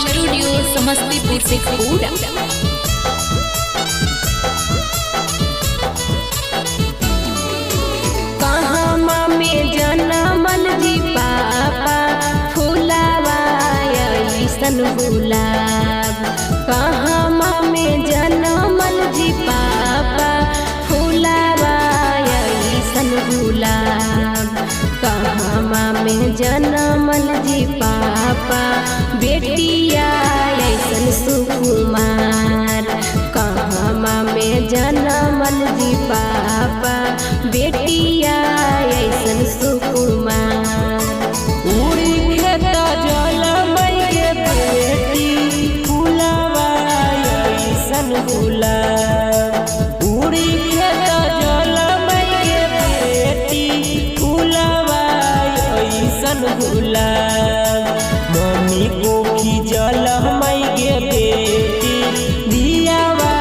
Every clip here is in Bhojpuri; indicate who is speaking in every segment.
Speaker 1: स्टूडियो समस्तीपुर से पूरा।
Speaker 2: कहाँ में जनमल जी पापा फुलावा ऐसन गुलाब। कहाँ में जनमल जी पापा फुलावा ऐसन गुलाब। कहाँ में जनमल जी पापा बेटिया ऐसन सुकुमार। कहाँ में जनमल जी पापा बेटिया ऐसन सुकुमार। उड़ी खेत जलमई के बेटी फुलावा ऐसन गुलाब। उड़ी खेत जलमई के बेटी फुलावा ऐसन गुलाब। मम्मी कोखी जलमई के बेटी दियावा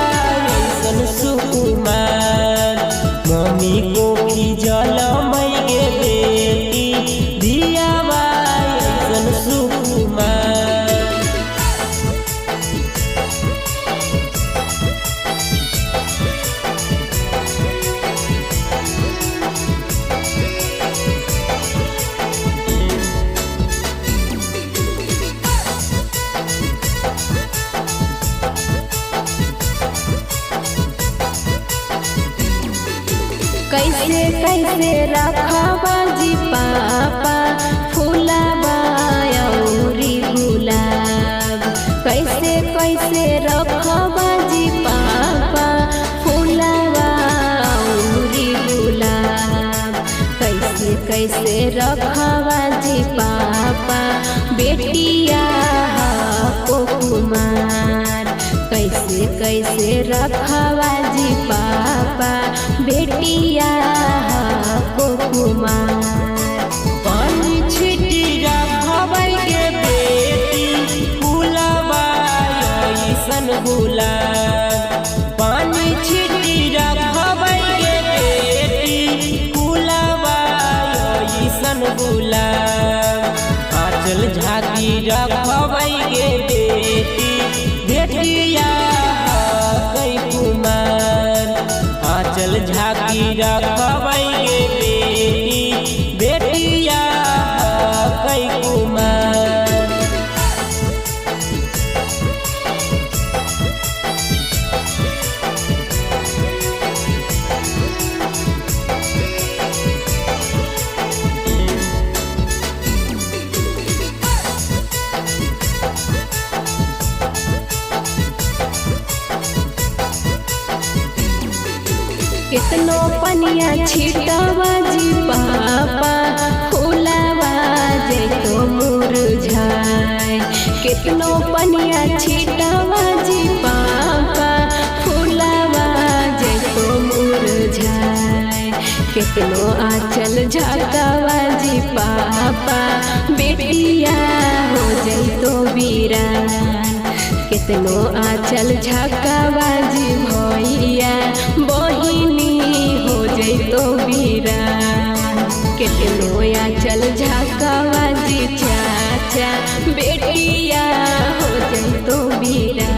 Speaker 2: ऐसन सुकुमार। मम्मी कोखी जलमई के बेटी दियावा ऐसन सुकुमार। कैसे कैसे रखबा जी पापा फुलावा औरी गुलाब। कैसे कैसे रखबा जी पापा फुलावा औरी गुलाब। कैसे कैसे रखबा जी पापा बेटिया को कुमार। कैसे कैसे रखबा जी पापा बेटिया को कुमार। पानी छिटी रखबै के बेटी फुलावा ऐसन गुलाब। पानी छिटी रखबै के बेटी फुलावा ऐसन गुलाब। आंचल झाँकी रखबै के बेटी बेटिया कई कुमार। आंचल झाँकी रखबै के बेटी बेटिया कई कुमार। कितनो पनिया छिटवा जी पापा फुलावा जैतो मुरझाए। कितनो पनिया छिटवा जी पापा फुलावा जैतो मुरझाए। कितनो आंचल झकवा जी पापा बेटिया हो जैतो वीरान। कितनो आंचल झकवा जी भैया बहिनी हो जैतो वीरान। कितनो आंचल झकवा जी चाचा बेटिया हो जैतो वीरान।